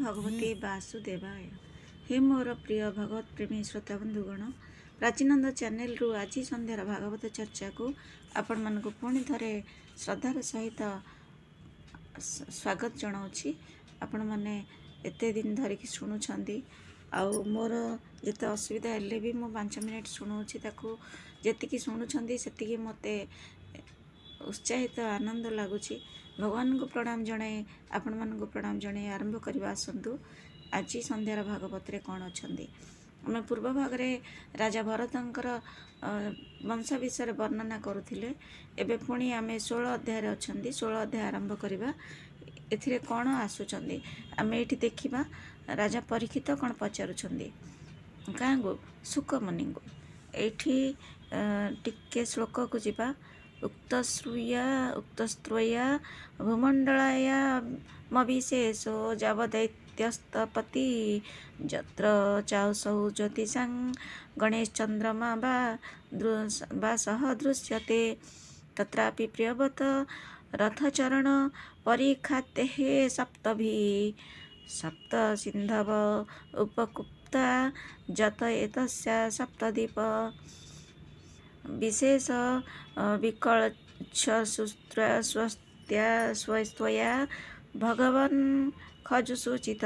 भगवते वासुदेवाय। हे मोर प्रिय भगवत प्रेमी श्रोता बंधुगण, प्राचीनंद चैनल रु आज संध्यार भागवत चर्चा को आपण मानक पुणी थे श्रद्धार सहित स्वागत जनाऊँगी। आपण मैंने एत दिन धरिकी शुणुंट आउ मोर जिते असुविधा हेल्ले भी मु 5 मिनिट शुणाऊँगी, जी शुणुंट से मत उत्साहित आनंद लगुच। भगवान को प्रणाम जनाए, आपण मानक प्रणाम जनाए आरंभ करवा। आसतु आज संध्यार भागवत कौन अच्छा आम पूर्व भाग में राजा भरतंकर वंश विषय वर्णना करुले। एबे पुणी आम 16 अध्याय अच्छा 16 अध्याय आरंभ करवा। एथिरे कौन आसुँच आम ये देखा। राजा परीक्षित कौन पचारुंट क्या गो सुक मुनि को ये टिके श्लोक को जीवा। उक्तस्त्वया भूमंडलाया मविशेषो जावदैत्यस्तपति जत्र चासौ ज्योतिषां गणेश चंद्रमा वा सह दृश्यते तत्रापि प्रियवत रथचरण परिखाते सप्तभि सप्त सिंधव उपकुप्ता जत एतस्या सप्तदीप विशेष विकलस्वस्त्वया भगवन् खजुसूचित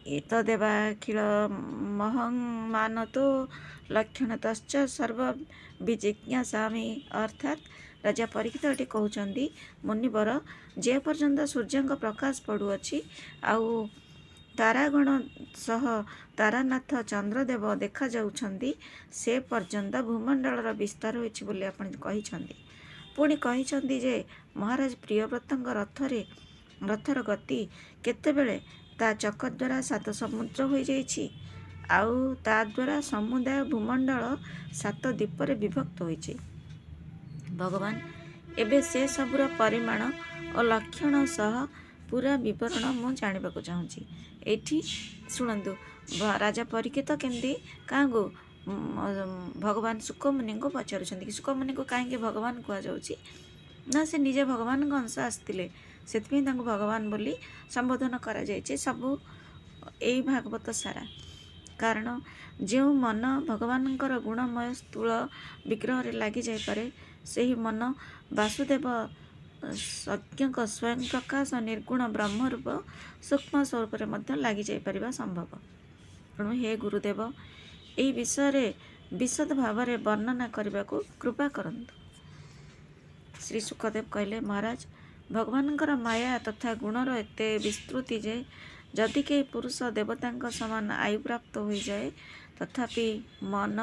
एतदेवाखिल महं मानतो लक्षणतश्च सर्व विजिज्ञासामि। अर्थात राजा परीक्षित ये कहते मुनिवर जे पर्यंत सूर्य प्रकाश पड़ुअछि आउ तारागण सह तारानाथ चंद्रदेव देखा जाउछंदी से पर्यंत भूमंडलर विस्तार होइछि बोली आपण कहिछंदी। पुणी कहिछंदी जे महाराज प्रियव्रतंग रथर गति केतेबेले ता चक द्वारा 7 समुद्र हो जाइछि आउ ता द्वारा समुदाय भूमंडल 7 द्वीपर विभक्त होइछि। भगवान एबे से सबुर परिमाण और लक्षण सह पूरा विवरण मु जानिबा को चाहूँगी। एठी शुणु राजा परीक्षित केमती क्या गो भगवान सुकमुनि को पचारुंट कि सुकमुनि को कहीं भगवान कहुच्छी ना से निजे भगवान अंश आसते से भगवान बोली संबोधन करा सबू यही भागवत सारा। कारण जो मन भगवान गुणमय स्थूल विग्रह लगी जापे से ही मन वासुदेव सज्ञ स्वयं प्रकाश निर्गुण ब्रह्मरूप सूक्ष्म स्वरूप लगी जापर संभव। तेणु हे गुरुदेव यही विषय विशद भाव में वर्णना करने को कृपा करंतु। श्री सुखदेव कहले, महाराज भगवान माया तथा गुणर एत विस्तृति जे जदि कई पुरुष देवता समान आयु प्राप्त हो जाए तथापि मन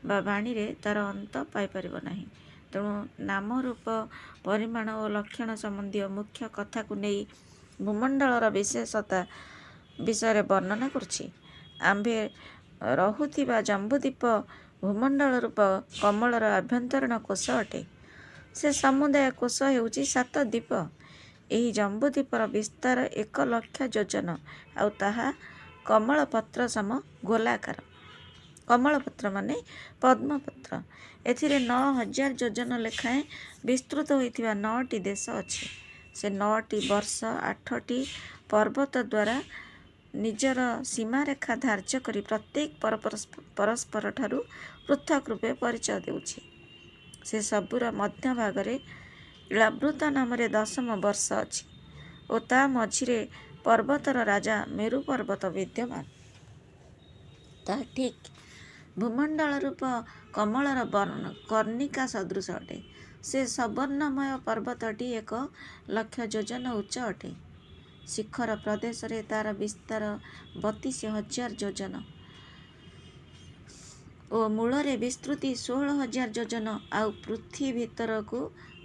बा वाणी रे तार अंत पाइपर नहीं। तेणु नाम रूप परिमाण और लक्षण संबंधी मुख्य कथा को नहीं भूमंडलर विशेषता विषय वर्णना करुछि। आंबे रहुथिबा जम्बूद्वीप भूमंडल रूप कमलर आभ्यंतरण कोश अटे। से समुदाय कोश हेउछि 7 द्वीप। यही जम्बूद्वीपर विस्तार 1 लक्ष योजन आउ ताहा कमलपत्र सम गोलाकार। कमलपत्र माने पद्मपत्र। एथिरे 9000 योजन लेखाएं विस्तृत होइथिबा 9टी देश अछि। से 9टी वर्ष 8टी पर्वत द्वारा निजर सीमा रेखा धार्य करी प्रत्येक परस्पर ठारू पृथक रूपे परिचय देउछि। से सबुर मध्य भागरे इलावृत नाम 10म वर्ष अछि और ता मझिरे पर्वतर राजा मेरु पर्वत विद्यमान। ता ठीक भूमंडल रूप कमलर कर्णिका सदृश अटे। से सवर्णमय पर्वतटी 1 लक्ष योजन उच्च अटे। शिखर प्रदेश रे तार विस्तार 32,000 योजन और मूल रे विस्तृति 16,000 योजन आउ पृथ्वी भीतर को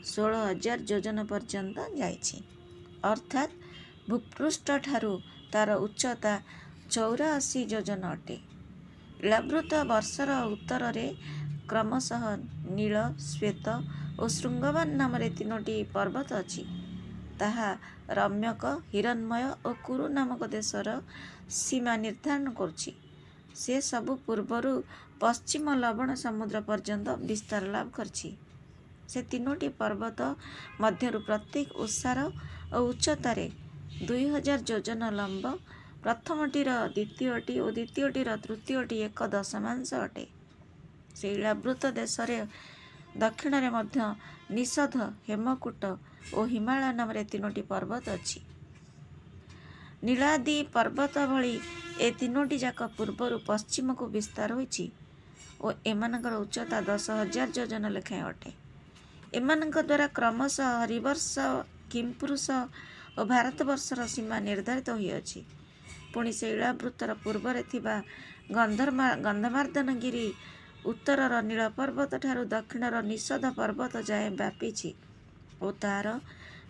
16,000 योजन पर्यंत जाइछि। अर्थात भूपृष्ठ ठारू तार उच्चता 84 योजन अटे। इलावृत वर्षर उत्तर रे क्रमशः नील श्वेत और श्रृंगवान नाम 3टी पर्वत अछि। ताहा रम्यक हिरण्मय और कुरु नामक देशर सीमा निर्धारण करुछि। से सबु पूर्वरु पश्चिम लवण समुद्र पर्यंत विस्तार लाभ करछि। से 3टी पर्वत मध्यरु प्रत्येक ओसार और उच्चतार 2000 ଯୋଜନ ଲମ୍ବ। ପ୍ରଥମଟିର ଦ୍ୱିତୀୟଟି ଓ ଦ୍ୱିତୀୟଟିର ତୃତୀୟଟି 1/10 ଅଟେ। ଶୈଳାବୃତ ଦେଶରେ ଦକ୍ଷିଣରେ ମଧ୍ୟ ନିଷଧ, ହେମକୂଟ ଓ ହିମାଳୟ ନାମରେ 3ଟି ପର୍ବତ ଅଛି। ନୀଳାଦି ପର୍ବତ ଭଳି ଏ 3ଟି ଯାକ ପୂର୍ବରୁ ପଶ୍ଚିମକୁ ବିସ୍ତାର ହୋଇଛି ଓ ଏମାନଙ୍କର ଉଚ୍ଚତା 10,000 ଯୋଜନ ଲେଖାଏଁ ଅଟେ। ଏମାନଙ୍କ ଦ୍ୱାରା କ୍ରମଶଃ ହରିବର୍ଷ, କିମ୍ପୁରୁଷ ଓ ଭାରତବର୍ଷର ସୀମା ନିର୍ଦ୍ଧାରିତ ହୋଇଅଛି। ପୁଣି ଶୈଳାବୃତର ପୂର୍ବରେ ଥିବା ଗନ୍ଧମାର୍ଦ୍ଦନଗିରି ଉତ୍ତରର ନୀଳ ପର୍ବତ ଠାରୁ ଦକ୍ଷିଣର ନିଷଧ ପର୍ବତ ଯାଏଁ ବ୍ୟାପିଛି ଓ ତାହାର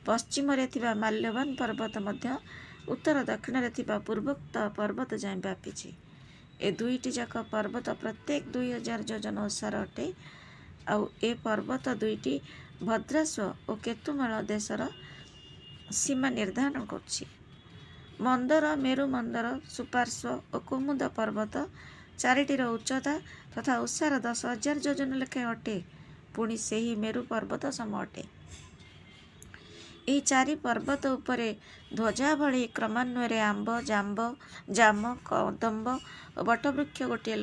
ପଶ୍ଚିମରେ ଥିବା ମାଲ୍ୟବାନ ପର୍ବତ ମଧ୍ୟ ଉତ୍ତର ଦକ୍ଷିଣରେ ଥିବା ପୂର୍ବୋକ୍ତ ପର୍ବତ ଯାଏଁ ବ୍ୟାପିଛି। ଏ 2ଟି ଯାକ ପର୍ବତ ପ୍ରତ୍ୟେକ 2000 ଯୋଜନ ଓସାର ଅଟେ। ଆଉ ଏ ପର୍ବତ 2ଟି ଭଦ୍ରାଶ୍ୱ ଓ କେତୁମାଳ ଦେଶର ସୀମା ନିର୍ଦ୍ଧାରଣ କରୁଛି। ମନ୍ଦର, ମେରୁ ମନ୍ଦର, ସୁପାର୍ଶ୍ୱ ଓ କୁମୁଦ ପର୍ବତ 4ଟିର ଉଚ୍ଚତା ତଥା ଓସାର 10,000 ଯୋଜନ ଲେଖାଏଁ ଅଟେ। ପୁଣି ସେହି ମେରୁ ପର୍ବତ ସମ ଅଟେ। ଏହି 4 ପର୍ବତ ଉପରେ ଧ୍ୱଜା ଭଳି କ୍ରମାନ୍ୱୟରେ ଆମ୍ବ, ଜାମ, କଦମ୍ବ ଓ ବଟବୃକ୍ଷ ଗୋଟିଏ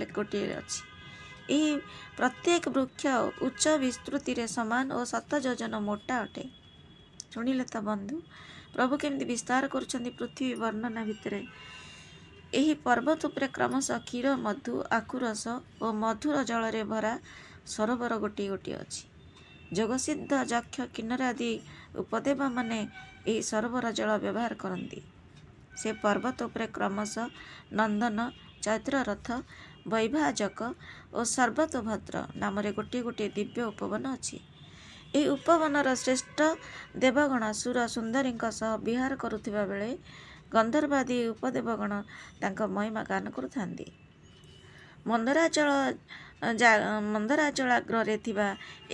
ଅଛି। ଏହି ପ୍ରତ୍ୟେକ ବୃକ୍ଷ ଉଚ୍ଚ ବିସ୍ତୃତିରେ ସମାନ ଓ 7 ଯୋଜନ ମୋଟା ଅଟେ। ଶୁଣିଲେ ତ ବନ୍ଧୁ, ପ୍ରଭୁ କେମିତି ବିସ୍ତାର କରୁଛନ୍ତି ପୃଥିବୀ ବର୍ଣ୍ଣନା ଭିତରେ। ଏହି ପର୍ବତ ଉପରେ କ୍ରମଶଃ କ୍ଷୀର, ମଧୁ, ଆଖୁରସ ଓ ମଧୁର ଜଳରେ ଭରା ସରୋବର ଗୋଟିଏ ଗୋଟିଏ ଅଛି। ଯୋଗସିଦ୍ଧ ଯକ୍ଷ, କିନ୍ନର ଆଦି ଉପଦେବମାନେ ଏହି ସରୋବର ଜଳ ବ୍ୟବହାର କରନ୍ତି। ସେ ପର୍ବତ ଉପରେ କ୍ରମଶଃ ନନ୍ଦନ, ଚୈତ୍ରରଥ, ବୈଭାଜକ ଓ ସର୍ବତୋଭଦ୍ର ନାମରେ ଗୋଟିଏ ଗୋଟିଏ ଦିବ୍ୟ ଉପବନ ଅଛି। ଏହି ଉପବନର ଶ୍ରେଷ୍ଠ ଦେବଗଣ ସୁର ସୁନ୍ଦରୀଙ୍କ ସହ ବିହାର କରୁଥିବା ବେଳେ ଗନ୍ଧର୍ବାଦି ଉପଦେବଗଣ ତାଙ୍କ ମହିମା ଗାନ କରୁଥାନ୍ତି। ମନ୍ଦରାଚଳାଗ୍ରରେ ଥିବା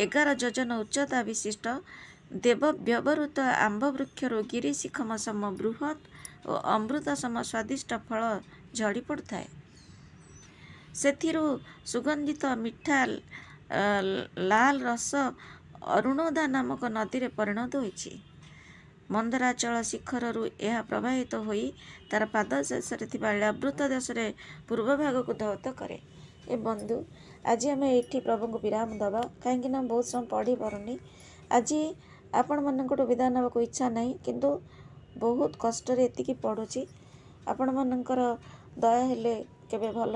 11 ଯୋଜନ ଉଚ୍ଚତା ବିଶିଷ୍ଟ ଦେବବ୍ୟବହୃତ ଆମ୍ବ ବୃକ୍ଷରୁ ଗିରିଶିଖମ ସମ ବୃହତ୍ ଓ ଅମୃତ ସମ ସ୍ୱାଦିଷ୍ଟ ଫଳ ଝଡ଼ି ପଡ଼ୁଥାଏ। ସେଥିରୁ ସୁଗନ୍ଧିତ ମିଠା ଲାଲ ରସ ଅରୁଣୋଦା ନାମକ ନଦୀରେ ପରିଣତ ହୋଇଛି। ମନ୍ଦରାଚଳ ଶିଖରରୁ ଏହା ପ୍ରବାହିତ ହୋଇ ତାର ପାଦ ଶେଷରେ ଥିବା ଇଳାବୃତ ଦେଶରେ ପୂର୍ବ ଭାଗକୁ ଧୌତ କରେ। ଏ ବନ୍ଧୁ, ଆଜି ଆମେ ଏଇଠି ପ୍ରଭୁଙ୍କୁ ବିରାମ ଦେବା, କାହିଁକିନା ବହୁତ ସମୟ ପଢ଼ି ପାରୁନି। ଆଜି ଆପଣମାନଙ୍କଠୁ ବିଦାୟ ନେବାକୁ ଇଚ୍ଛା ନାହିଁ, କିନ୍ତୁ ବହୁତ କଷ୍ଟରେ ଏତିକି ପଢ଼ୁଛି। ଆପଣମାନଙ୍କର ଦୟା ହେଲେ କେବେ ଭଲ